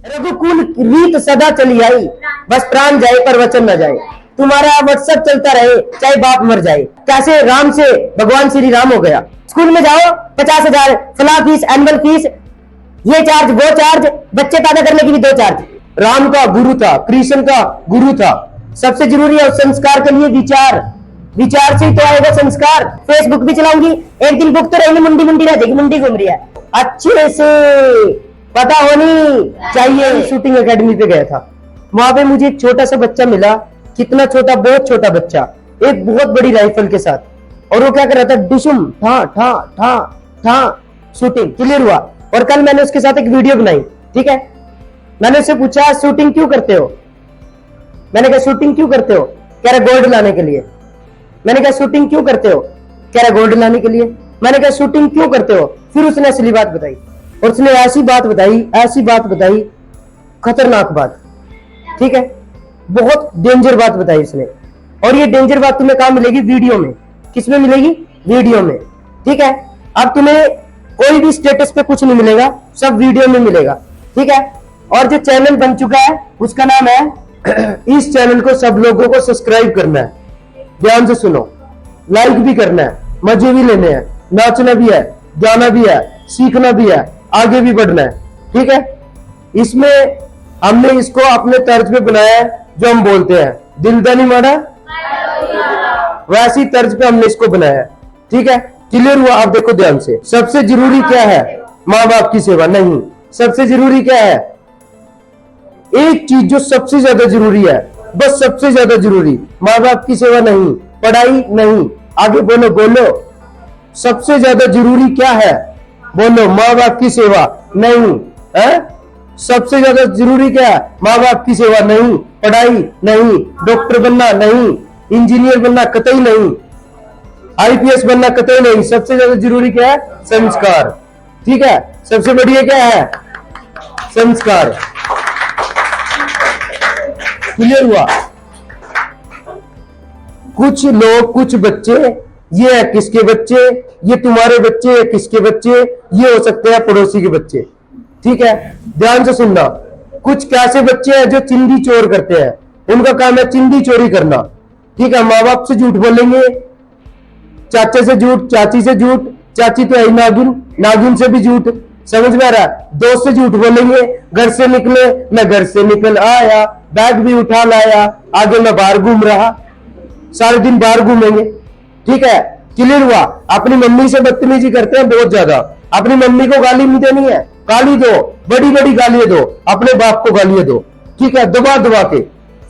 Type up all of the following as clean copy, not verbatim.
रघुकुल रीत सदा चली आई, बस प्राण जाए पर वचन न जाए। तुम्हारा व्हाट्सएप चलता रहे चाहे बाप मर जाए। कैसे राम से भगवान श्री राम हो गया। स्कूल में जाओ 50,000 फला फीस, एनुअल फीस, ये चार्ज वो चार्ज, बच्चे पैदा करने की भी 2 चार्ज। राम का गुरु था, कृष्ण का गुरु था। सबसे जरूरी है उस संस्कार के लिए विचार, विचार से ही तो आएगा संस्कार। फेसबुक भी चलाऊंगी, एक दिन बुक तो रहेगी, मुंडी मुंडी रह जाएगी, मुंडी घूम रही है। अच्छे से पता होनी चाहिए। शूटिंग एकेडमी पे गया था, वहां पे मुझे एक छोटा सा बच्चा मिला। कितना छोटा, बहुत छोटा बच्चा, एक बहुत बड़ी राइफल के साथ, और वो क्या कर रहा था, डिशुम ठा ठा ठा ठा। शूटिंग क्लियर हुआ। और कल मैंने उसके साथ एक वीडियो बनाई, ठीक है। मैंने उससे पूछा शूटिंग क्यों करते हो। मैंने कहा शूटिंग क्यों करते हो, कह रहा गोल्ड लाने के लिए। मैंने कहा शूटिंग क्यों करते हो, कह रहा गोल्ड लाने के लिए। मैंने कहा शूटिंग क्यों करते हो, फिर उसने असली बात बताई। और उसने ऐसी बात बताई, ऐसी बात बताई, खतरनाक बात, ठीक है, बहुत डेंजर बात बताई उसने। और ये डेंजर बात तुम्हें कहां मिलेगी, वीडियो में। किसमें मिलेगी, वीडियो में, ठीक है। अब तुम्हें कोई भी स्टेटस पे कुछ नहीं मिलेगा, सब वीडियो में मिलेगा, ठीक है। और जो चैनल बन चुका है उसका नाम है इस चैनल को सब लोगों को सब्सक्राइब करना है, ध्यान से सुनो, लाइक भी करना है, मजे भी लेने हैं, नाचना भी है, गाना भी है, सीखना भी है, आगे भी बढ़ना है, ठीक है। इसमें हमने इसको अपने तर्ज पे बनाया है, जो हम बोलते हैं दिलदानी मारा, वैसी तर्ज पे हमने इसको बनाया है, ठीक है। क्लियर हुआ। आप देखो ध्यान से, सबसे जरूरी क्या है, माँ बाप की सेवा नहीं। सबसे जरूरी क्या है, एक चीज जो सबसे ज्यादा जरूरी है, बस सबसे ज्यादा जरूरी, माँ बाप की सेवा नहीं, पढ़ाई नहीं। आगे बोलो बोलो, सबसे ज्यादा जरूरी क्या है, बोलो, माँ बाप की सेवा नहीं है। सबसे ज्यादा जरूरी क्या है, माँ बाप की सेवा नहीं, पढ़ाई नहीं, डॉक्टर बनना नहीं, इंजीनियर बनना कतई नहीं, आईपीएस बनना कतई नहीं। सबसे ज्यादा जरूरी क्या है, संस्कार, ठीक है। सबसे बढ़िया क्या है, संस्कार। क्लियर हुआ। कुछ लोग, कुछ बच्चे, ये है किसके बच्चे, ये तुम्हारे बच्चे है किसके बच्चे, ये हो सकते हैं पड़ोसी के बच्चे, ठीक है। ध्यान से सुनना, कुछ कैसे बच्चे हैं जो चिंदी चोर करते हैं, उनका काम है चिंदी चोरी करना, ठीक है। माँ बाप से झूठ बोलेंगे, चाचे से झूठ, चाची से झूठ, चाची तो है नागिन, नागिन से भी झूठ, समझ में आ रहा है। दोस्त से झूठ बोलेंगे, घर से निकले, मैं घर से निकल आया, बैग भी उठा लाया, आगे मैं बाहर घूम रहा, सारे दिन बाहर घूमेंगे, ठीक है। क्लियर हुआ। अपनी मम्मी से बदतमीजी करते हैं बहुत ज्यादा, अपनी मम्मी को गाली नहीं देनी है, गाली दो, बड़ी बड़ी गालियां दो, अपने बाप को गालियां दो, ठीक है, दबा दबा के।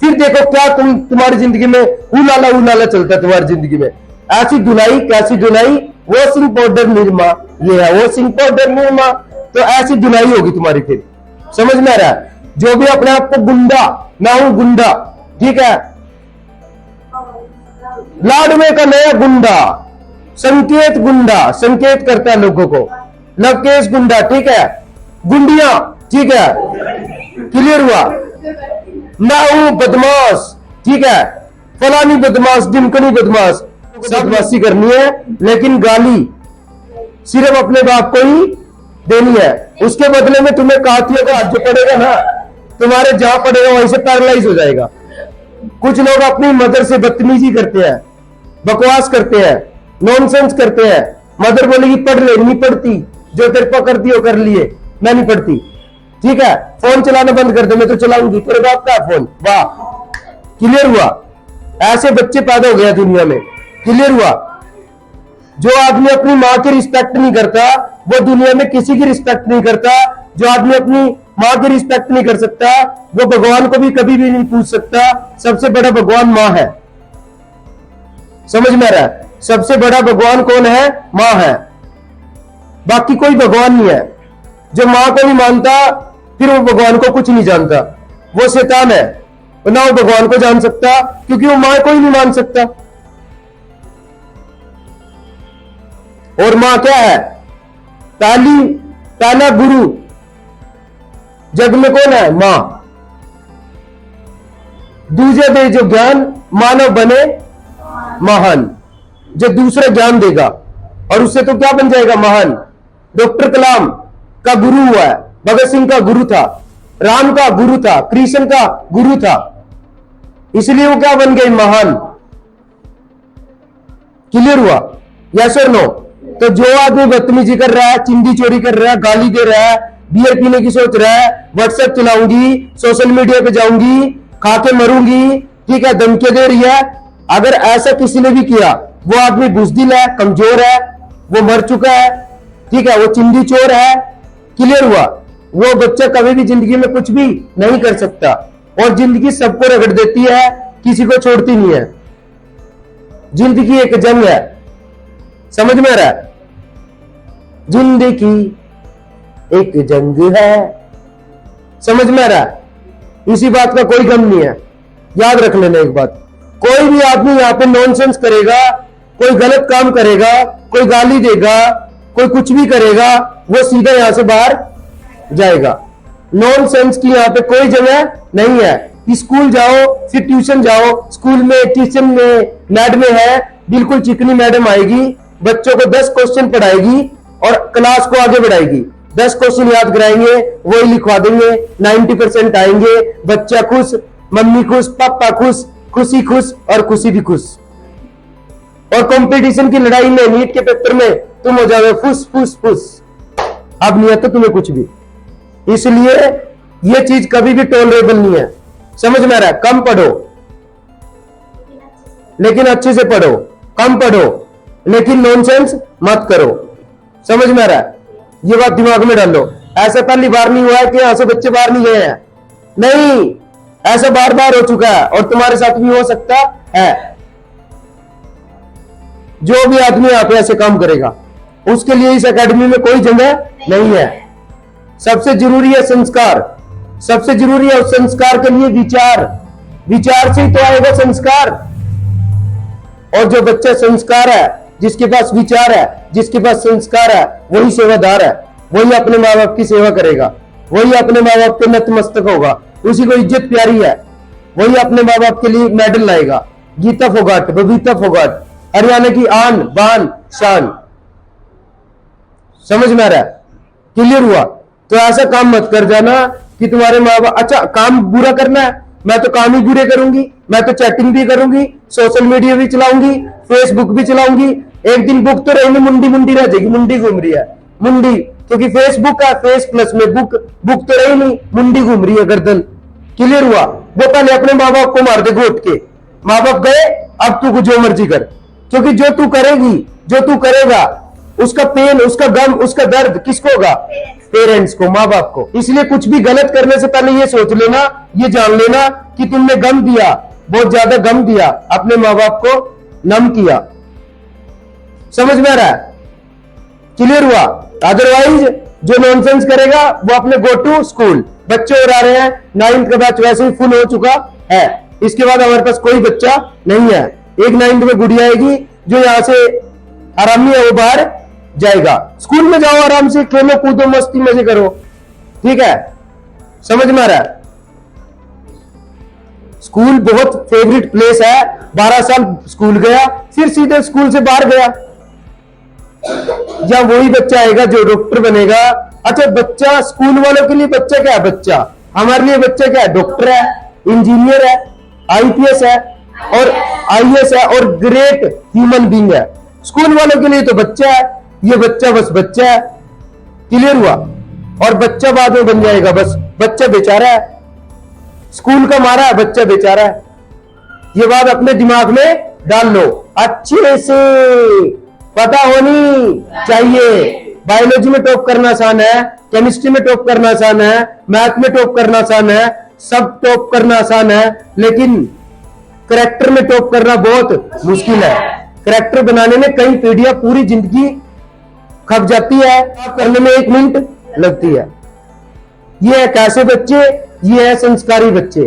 फिर देखो क्या तुम्हारी जिंदगी में उलाला चलता है। तुम्हारी जिंदगी में ऐसी धुलाई, कैसी धुलाई, वॉशिंग पाउडर निरमा, ये है वॉशिंग पाउडर निरमा, तो ऐसी धुलाई होगी तुम्हारी। फिर समझ में आ रहा है। जो भी अपने आप को गुंडा, मैं हूं गुंडा, ठीक है, लाडवे का नया गुंडा, संकेत गुंडा, संकेत करता है लोगों को, लवकेश गुंडा, ठीक है, गुंडिया, ठीक है। क्लियर हुआ। मैं हूं बदमाश, ठीक है, फलानी बदमाश, डिमकनी बदमाश, बदमाशी करनी है, लेकिन गाली सिर्फ अपने बाप को ही देनी है। उसके बदले में तुम्हें कातियों का हाथ जो पड़ेगा ना, तुम्हारे जहां पड़ेगा वहीं से पैरालाइज हो जाएगा। कुछ लोग अपनी मदर से बदतमीजी करते हैं, बकवास करते हैं, नॉनसेंस करते हैं। मदर बोलेगी पढ़ ले, नहीं पढ़ती, जो तेरे को करती हो कर लिए, मैं नहीं पढ़ती, ठीक है। फोन चलाना बंद कर दे, मैं तो चलाऊंगी, तेरे बाप का फोन, वाह। क्लियर हुआ। ऐसे बच्चे पैदा हो गया दुनिया में। क्लियर हुआ। जो आदमी अपनी माँ की रिस्पेक्ट नहीं करता, वो दुनिया में किसी की रिस्पेक्ट नहीं करता। जो आदमी अपनी माँ की रिस्पेक्ट नहीं कर सकता, वो भगवान को भी कभी भी नहीं पूछ सकता। सबसे बड़ा भगवान माँ है, समझ में आ रहा है। सबसे बड़ा भगवान कौन है, माँ है, बाकी कोई भगवान नहीं है। जो माँ को नहीं मानता, फिर वो भगवान को कुछ नहीं जानता, वो शैतान है। ना वो भगवान को जान सकता, क्योंकि वो माँ को ही नहीं मान सकता। और मां क्या है, पहला गुरु जग में कौन है, मां। दूसरे दे जो ज्ञान, मानव बने महान। जो दूसरा ज्ञान देगा और उससे तो क्या बन जाएगा, महान। डॉक्टर कलाम का गुरु हुआ है, भगत सिंह का गुरु था, राम का गुरु था, कृष्ण का गुरु था, इसलिए वो क्या बन गए, महान। क्लियर हुआ? यस और नो? तो जो आदमी बदतमीजी कर रहा है, चिंदी चोरी कर रहा है, गाली दे रहा है, बियर पीने की सोच रहा है, व्हाट्सएप चलाऊंगी, सोशल मीडिया पे जाऊंगी, खा के मरूंगी, ठीक है, धमकी दे रही है, अगर ऐसा किसी ने भी किया, वो आदमी बुजदिल है, कमजोर है, वो मर चुका है, ठीक है, वो चिंदी चोर है। क्लियर हुआ? वो बच्चा कभी भी जिंदगी में कुछ भी नहीं कर सकता, और जिंदगी सबको रगड़ देती है, किसी को छोड़ती नहीं है। जिंदगी एक जंग है, समझ में आ रहा है? जिंदगी एक जंग है, समझ में आ रहा है? इसी बात का कोई गम नहीं है। याद रख लेना एक बात, कोई भी आदमी यहां पे नॉनसेंस करेगा, कोई गलत काम करेगा, कोई गाली देगा, कोई कुछ भी करेगा, वो सीधा यहां से बाहर जाएगा। नॉनसेंस की यहां पे कोई जगह नहीं है। स्कूल जाओ, फिर ट्यूशन जाओ, स्कूल में ट्यूशन में मैडम है, बिल्कुल चिकनी मैडम आएगी, बच्चों को 10 क्वेश्चन पढ़ाएगी और क्लास को आगे बढ़ाएगी, 10 क्वेश्चन याद कराएंगे, वही लिखवा देंगे, 90% आएंगे, बच्चा खुश, मम्मी खुश, पापा खुश, खुशी खुश और खुशी भी खुश। और कंपटीशन की लड़ाई में, नीट के पेपर में तुम हो जाओगे फुस फुस फुस। अब नहीं आता तुम्हें कुछ भी, इसलिए ये चीज कभी भी टॉलरेबल नहीं है। समझ में आ रहा है? कम पढ़ो लेकिन अच्छे से पढ़ो, कम पढ़ो लेकिन नॉनसेंस मत करो। समझ में आ रहा है? ये बात दिमाग में डालो। ऐसा पहली बार नहीं हुआ है कि यहां से बच्चे बाहर नहीं गए हैं, नहीं, ऐसा बार बार हो चुका है और तुम्हारे साथ भी हो सकता है। जो भी आदमी यहां पे ऐसे काम करेगा, उसके लिए इस एकेडमी में कोई जगह नहीं है। सबसे जरूरी है संस्कार, सबसे जरूरी है उस संस्कार के लिए विचार, विचार से ही तो आएगा संस्कार। और जो बच्चा संस्कार है, जिसके पास विचार है, जिसके पास संस्कार है, वही सेवादार है, वही अपने माँ बाप की सेवा करेगा, वही अपने माँ बाप के नतमस्तक होगा, उसी को इज्जत प्यारी है, वही अपने माँ बाप के लिए मेडल लाएगा। गीता फोगाट, बबीता फोगाट, हरियाणा की आन बान शान। समझ में आ रहा है? क्लियर हुआ? तो ऐसा काम मत कर जाना कि तुम्हारे माँ बाप, अच्छा काम बुरा करना है, मैं तो काम ही बुरे करूंगी, मैं तो चैटिंग भी करूंगी, सोशल मीडिया भी चलाऊंगी, फेसबुक भी चलाऊंगी, एक दिन बुक तो रहेगी, मुंडी मुंडी रह जाएगी, मुंडी घूम रही है, मुंडी, क्योंकि फेसबुक का फेस प्लस में बुक, बुक तो रही नहीं, मुंडी घूम रही है, गर्दन। क्लियर हुआ? वो पहले अपने माँ बाप को मार दे घोट के, माँ बाप गए, अब तू जो मर्जी कर, क्योंकि जो तू करेगी, जो तू करेगा, उसका पेन, उसका गम, उसका दर्द किसको होगा? पेरेंट्स को, माँ बाप को। इसलिए कुछ भी गलत करने से पहले ये सोच लेना, ये जान लेना कि तुमने गम दिया, बहुत ज्यादा गम दिया, अपने माँ बाप को नम किया। समझ में आ रहा है? क्लियर हुआ? अदरवाइज जो नॉनसेंस करेगा वो अपने गो टू स्कूल। बच्चे और आ रहे हैं, 9th का बैच वैसे ही फुल हो चुका है, इसके बाद हमारे पास कोई बच्चा नहीं है। एक 9th में गुड़िया आएगी, जो यहां से आरामी है वो बाहर जाएगा। स्कूल में जाओ, आराम से खेलो कूदो, मस्ती मजे करो, ठीक है? समझ में आ रहा है? स्कूल बहुत फेवरेट प्लेस है। 12 साल स्कूल गया, फिर सीधे स्कूल से बाहर गया, या वही बच्चा आएगा जो डॉक्टर बनेगा। अच्छा, बच्चा स्कूल वालों के लिए बच्चा क्या है? बच्चा हमारे लिए बच्चा क्या है? डॉक्टर है, इंजीनियर है, आईपीएस है और आईएएस है और ग्रेट ह्यूमन बीइंग है। स्कूल वालों के लिए तो बच्चा है, ये बच्चा बस बच्चा है। क्लियर हुआ? और बच्चा बाद में बन जाएगा, बस बच्चा बेचारा है, स्कूल का मारा है, बच्चा बेचारा है। ये बात अपने दिमाग में डाल लो, अच्छे से पता होनी चाहिए। बायोलॉजी में टॉप करना आसान है, केमिस्ट्री में टॉप करना आसान है, मैथ में टॉप करना आसान है, सब टॉप करना आसान है, लेकिन कैरेक्टर में टॉप करना बहुत मुश्किल है। कैरेक्टर बनाने में कई पीढ़ियां, पूरी जिंदगी खप जाती है, टॉप करने में 1 मिनट लगती है। ये है कैसे बच्चे, ये है संस्कारी बच्चे।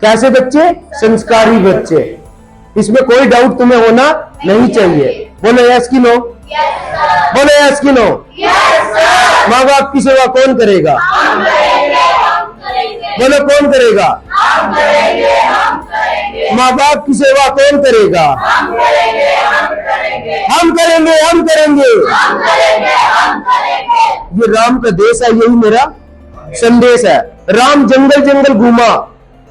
कैसे बच्चे? संस्कारी बच्चे। इसमें कोई डाउट तुम्हें होना नहीं चाहिए। बोलो यस की नो? बोलो यस की नो? माँ बाप की सेवा कौन करेगा? बोलो कौन करेगा? माँ बाप की सेवा कौन करेगा? हम करेंगे, हम करेंगे। ये राम का देश है, यही मेरा संदेश है। राम जंगल जंगल घूमा,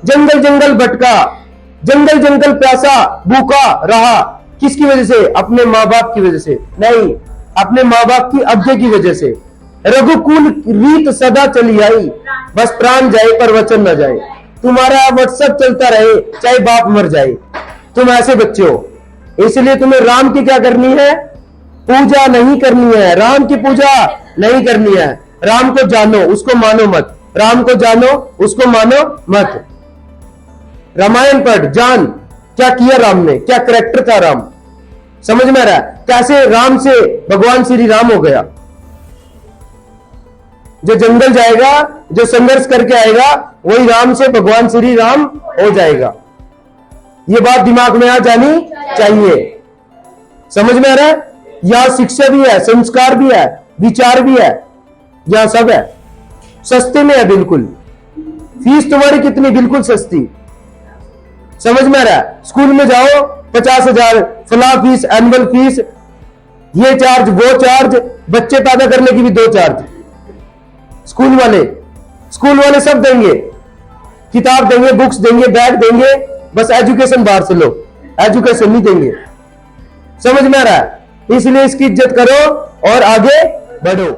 जंगल जंगल भटका, जंगल जंगल प्यासा भूखा रहा। किसकी वजह से? अपने माँ बाप की वजह से नहीं, अपने माँ बाप की आज्ञा की वजह से। रघुकुल रीत सदा चली आई, बस प्राण जाए पर वचन न जाए। तुम्हारा व्हाट्सएप चलता रहे चाहे बाप मर जाए। तुम ऐसे बच्चे हो, इसलिए तुम्हें राम की क्या करनी है? पूजा नहीं करनी है, राम की पूजा नहीं करनी है। राम को जानो, उसको मानो मत। राम को जानो, उसको मानो मत। रामायण पढ़, जान क्या किया राम ने, क्या कैरेक्टर था राम। समझ में आ रहा है कैसे राम से भगवान श्री राम हो गया। जो जंगल जाएगा, जो संघर्ष करके आएगा, वही राम से भगवान श्री राम हो जाएगा। ये बात दिमाग में आ जानी चाहिए। समझ में आ रहा है? यहां शिक्षा भी है, संस्कार भी है, विचार भी है, यहां सब है। सस्ते में है बिल्कुल। फीस तुम्हारी कितनी? बिल्कुल सस्ती। समझ में आ रहा है? स्कूल में जाओ 50,000 फला फीस, एनुअल फीस, ये चार्ज वो चार्ज, बच्चे पैदा करने की भी 2 चार्ज। स्कूल वाले सब देंगे, किताब देंगे, बुक्स देंगे, बैग देंगे, बस एजुकेशन बाहर से लो, एजुकेशन नहीं देंगे। समझ में आ रहा है? इसलिए इसकी इज्जत करो और आगे बढ़ो।